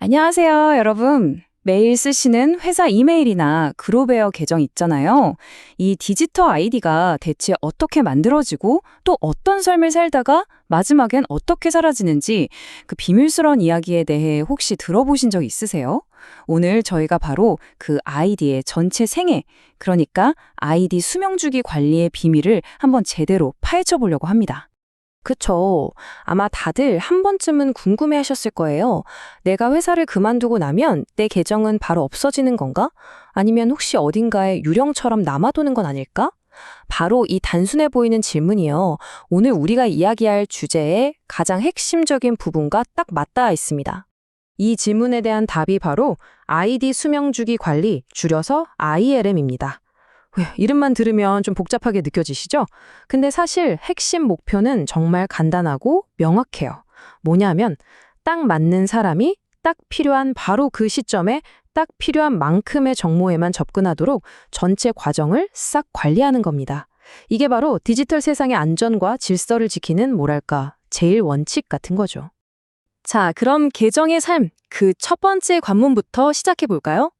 안녕하세요, 여러분. 매일 쓰시는 회사 이메일이나 그룹웨어 계정 있잖아요. 이 디지털 아이디가 대체 어떻게 만들어지고 또 어떤 삶을 살다가 마지막엔 어떻게 사라지는지 그 비밀스러운 이야기에 대해 혹시 들어보신 적 있으세요? 오늘 저희가 바로 그 아이디의 전체 생애, 그러니까 아이디 수명주기 관리의 비밀을 한번 제대로 파헤쳐 보려고 합니다. 그쵸. 아마 다들 한 번쯤은 궁금해 하셨을 거예요. 내가 회사를 그만두고 나면 내 계정은 바로 없어지는 건가? 아니면 혹시 어딘가에 유령처럼 남아도는 건 아닐까? 바로 이 단순해 보이는 질문이요. 오늘 우리가 이야기할 주제의 가장 핵심적인 부분과 딱 맞닿아 있습니다. 이 질문에 대한 답이 바로 아이디 수명주기 관리, 줄여서 ILM입니다. 이름만 들으면 좀 복잡하게 느껴지시죠? 근데 사실 핵심 목표는 정말 간단하고 명확해요. 뭐냐면 딱 맞는 사람이 딱 필요한 바로 그 시점에 딱 필요한 만큼의 정보에만 접근하도록 전체 과정을 싹 관리하는 겁니다. 이게 바로 디지털 세상의 안전과 질서를 지키는 뭐랄까, 제일 원칙 같은 거죠. 자, 그럼 계정의 삶, 그 첫 번째 관문부터 시작해 볼까요?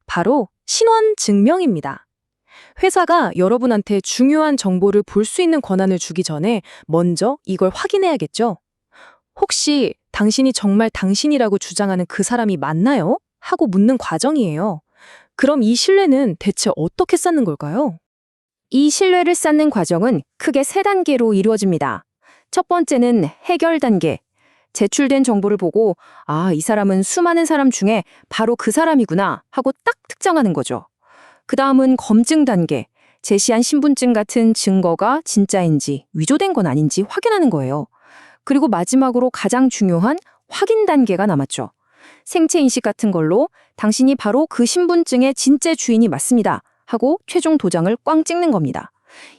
바로 신원 증명입니다. 회사가 여러분한테 중요한 정보를 볼 수 있는 권한을 주기 전에 먼저 이걸 확인해야겠죠? 혹시 당신이 정말 당신이라고 주장하는 그 사람이 맞나요? 하고 묻는 과정이에요. 그럼 이 신뢰는 대체 어떻게 쌓는 걸까요? 이 신뢰를 쌓는 과정은 크게 세 단계로 이루어집니다. 첫 번째는 해결 단계. 제출된 정보를 보고 이 사람은 수많은 사람 중에 바로 그 사람이구나 하고 딱 특정하는 거죠. 그 다음은 검증 단계. 제시한 신분증 같은 증거가 진짜인지 위조된 건 아닌지 확인하는 거예요. 그리고 마지막으로 가장 중요한 확인 단계가 남았죠. 생체 인식 같은 걸로 당신이 바로 그 신분증의 진짜 주인이 맞습니다 하고 최종 도장을 꽝 찍는 겁니다.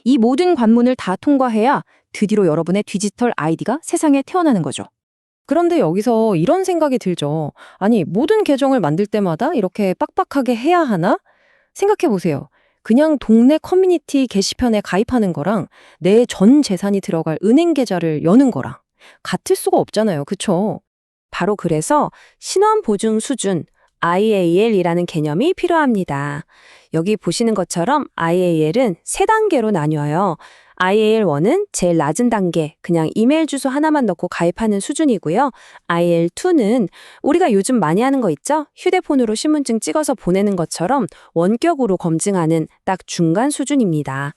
이 모든 관문을 다 통과해야 드디어 여러분의 디지털 아이디가 세상에 태어나는 거죠. 그런데 여기서 이런 생각이 들죠. 아니, 모든 계정을 만들 때마다 이렇게 빡빡하게 해야 하나? 생각해 보세요. 그냥 동네 커뮤니티 게시판에 가입하는 거랑 내 전 재산이 들어갈 은행 계좌를 여는 거랑 같을 수가 없잖아요. 그쵸? 바로 그래서 신원 보증 수준 IAL이라는 개념이 필요합니다. 여기 보시는 것처럼 IAL은 세 단계로 나뉘어요. IAL1은 제일 낮은 단계, 그냥 이메일 주소 하나만 넣고 가입하는 수준이고요. IAL2는 우리가 요즘 많이 하는 거 있죠? 휴대폰으로 신분증 찍어서 보내는 것처럼 원격으로 검증하는 딱 중간 수준입니다.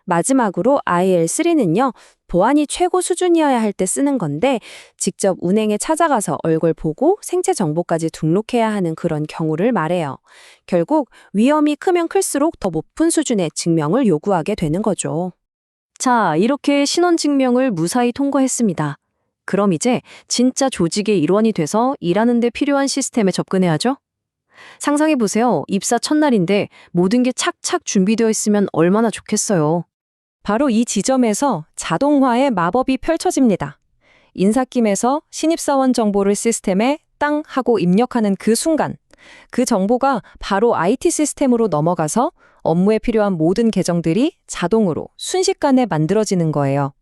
마지막으로 IL3는요, 보안이 최고 수준이어야 할 때 쓰는 건데, 직접 은행에 찾아가서 얼굴 보고 생체 정보까지 등록해야 하는 그런 경우를 말해요. 결국 위험이 크면 클수록 더 높은 수준의 증명을 요구하게 되는 거죠. 자, 이렇게 신원증명을 무사히 통과했습니다. 그럼 이제 진짜 조직의 일원이 돼서 일하는 데 필요한 시스템에 접근해야죠? 상상해보세요. 입사 첫날인데 모든 게 착착 준비되어 있으면 얼마나 좋겠어요. 바로 이 지점에서 자동화의 마법이 펼쳐집니다. 인사팀에서 신입사원 정보를 시스템에 땅 하고 입력하는 그 순간, 그 정보가 바로 IT 시스템으로 넘어가서 업무에 필요한 모든 계정들이 자동으로 순식간에 만들어지는 거예요.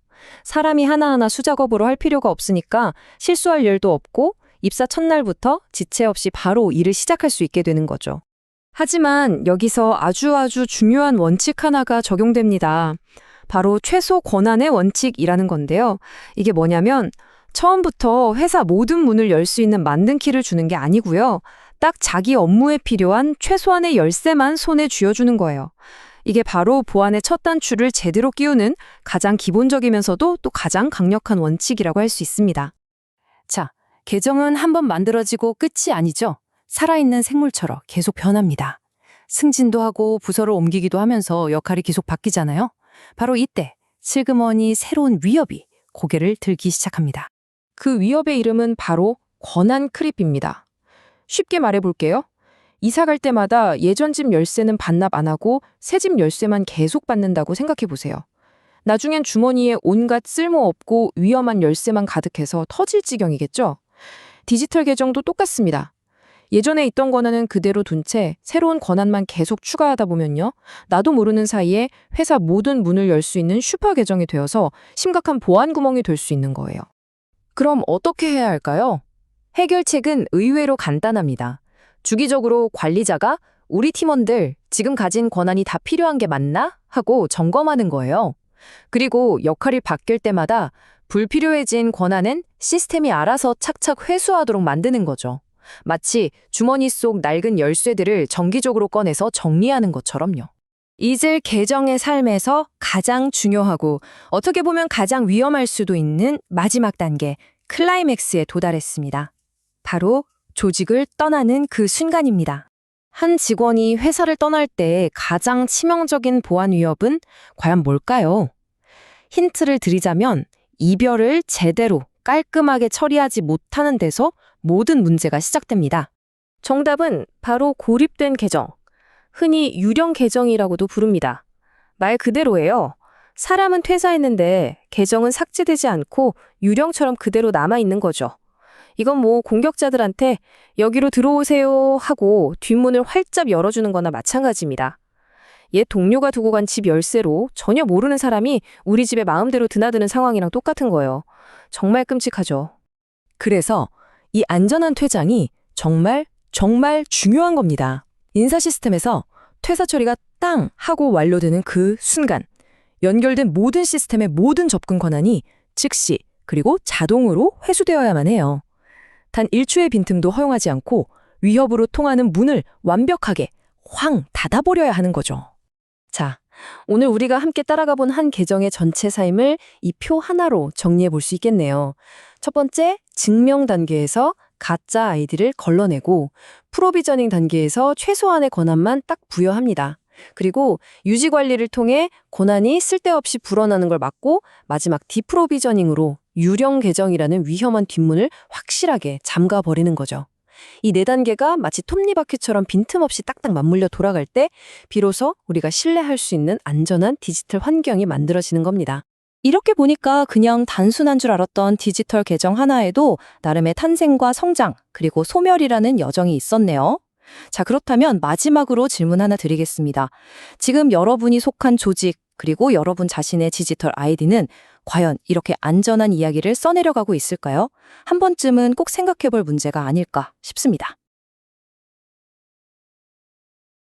사람이 하나하나 수작업으로 할 필요가 없으니까 실수할 일도 없고 입사 첫날부터 지체 없이 바로 일을 시작할 수 있게 되는 거죠. 하지만 여기서 아주 중요한 원칙 하나가 적용됩니다. 바로 최소 권한의 원칙이라는 건데요. 이게 뭐냐면 처음부터 회사 모든 문을 열 수 있는 만든 키를 주는 게 아니고요. 딱 자기 업무에 필요한 최소한의 열쇠만 손에 쥐어주는 거예요. 이게 바로 보안의 첫 단추를 제대로 끼우는 가장 기본적이면서도 또 가장 강력한 원칙이라고 할 수 있습니다. 자, 계정은 한번 만들어지고 끝이 아니죠. 살아있는 생물처럼 계속 변합니다. 승진도 하고 부서를 옮기기도 하면서 역할이 계속 바뀌잖아요. 바로 이때 슬그머니 새로운 위협이 고개를 들기 시작합니다. 그 위협의 이름은 바로 권한 크립입니다. 쉽게 말해볼게요. 이사 갈 때마다 예전 집 열쇠는 반납 안 하고 새 집 열쇠만 계속 받는다고 생각해보세요. 나중엔 주머니에 온갖 쓸모없고 위험한 열쇠만 가득해서 터질 지경이겠죠? 디지털 계정도 똑같습니다. 예전에 있던 권한은 그대로 둔 채 새로운 권한만 계속 추가하다 보면요. 나도 모르는 사이에 회사 모든 문을 열 수 있는 슈퍼 계정이 되어서 심각한 보안 구멍이 될 수 있는 거예요. 그럼 어떻게 해야 할까요? 해결책은 의외로 간단합니다. 주기적으로 관리자가 우리 팀원들 지금 가진 권한이 다 필요한 게 맞나? 하고 점검하는 거예요. 그리고 역할이 바뀔 때마다 불필요해진 권한은 시스템이 알아서 착착 회수하도록 만드는 거죠. 마치 주머니 속 낡은 열쇠들을 정기적으로 꺼내서 정리하는 것처럼요. 이제 계정의 삶에서 가장 중요하고 어떻게 보면 가장 위험할 수도 있는 마지막 단계, 클라이맥스에 도달했습니다. 바로 조직을 떠나는 그 순간입니다. 한 직원이 회사를 떠날 때 가장 치명적인 보안 위협은 과연 뭘까요? 힌트를 드리자면 이별을 제대로 깔끔하게 처리하지 못하는 데서 모든 문제가 시작됩니다. 정답은 바로 고립된 계정, 흔히 유령 계정이라고도 부릅니다. 말 그대로예요. 사람은 퇴사했는데 계정은 삭제되지 않고 유령처럼 그대로 남아있는 거죠. 이건 뭐 공격자들한테 여기로 들어오세요 하고 뒷문을 활짝 열어주는 거나 마찬가지입니다. 옛 동료가 두고 간 집 열쇠로 전혀 모르는 사람이 우리 집에 마음대로 드나드는 상황이랑 똑같은 거예요. 정말 끔찍하죠. 그래서 이 안전한 퇴장이 정말 중요한 겁니다. 인사 시스템에서 퇴사 처리가 땅 하고 완료되는 그 순간 연결된 모든 시스템의 모든 접근 권한이 즉시 그리고 자동으로 회수되어야만 해요. 단 1초의 빈틈도 허용하지 않고 위협으로 통하는 문을 완벽하게 황 닫아버려야 하는 거죠. 자, 오늘 우리가 함께 따라가 본 한 계정의 전체 삶을 이 표 하나로 정리해 볼 수 있겠네요. 첫 번째, 증명 단계에서 가짜 아이디를 걸러내고 프로비저닝 단계에서 최소한의 권한만 딱 부여합니다. 그리고 유지 관리를 통해 권한이 쓸데없이 불어나는 걸 막고 마지막 디프로비저닝으로 유령 계정이라는 위험한 뒷문을 확실하게 잠가버리는 거죠. 이 4단계가 마치 톱니바퀴처럼 빈틈없이 딱딱 맞물려 돌아갈 때 비로소 우리가 신뢰할 수 있는 안전한 디지털 환경이 만들어지는 겁니다. 이렇게 보니까 그냥 단순한 줄 알았던 디지털 계정 하나에도 나름의 탄생과 성장, 그리고 소멸이라는 여정이 있었네요. 자, 그렇다면 마지막으로 질문 하나 드리겠습니다. 지금 여러분이 속한 조직, 그리고 여러분 자신의 디지털 아이디는 과연 이렇게 안전한 이야기를 써내려가고 있을까요? 한 번쯤은 꼭 생각해 볼 문제가 아닐까 싶습니다.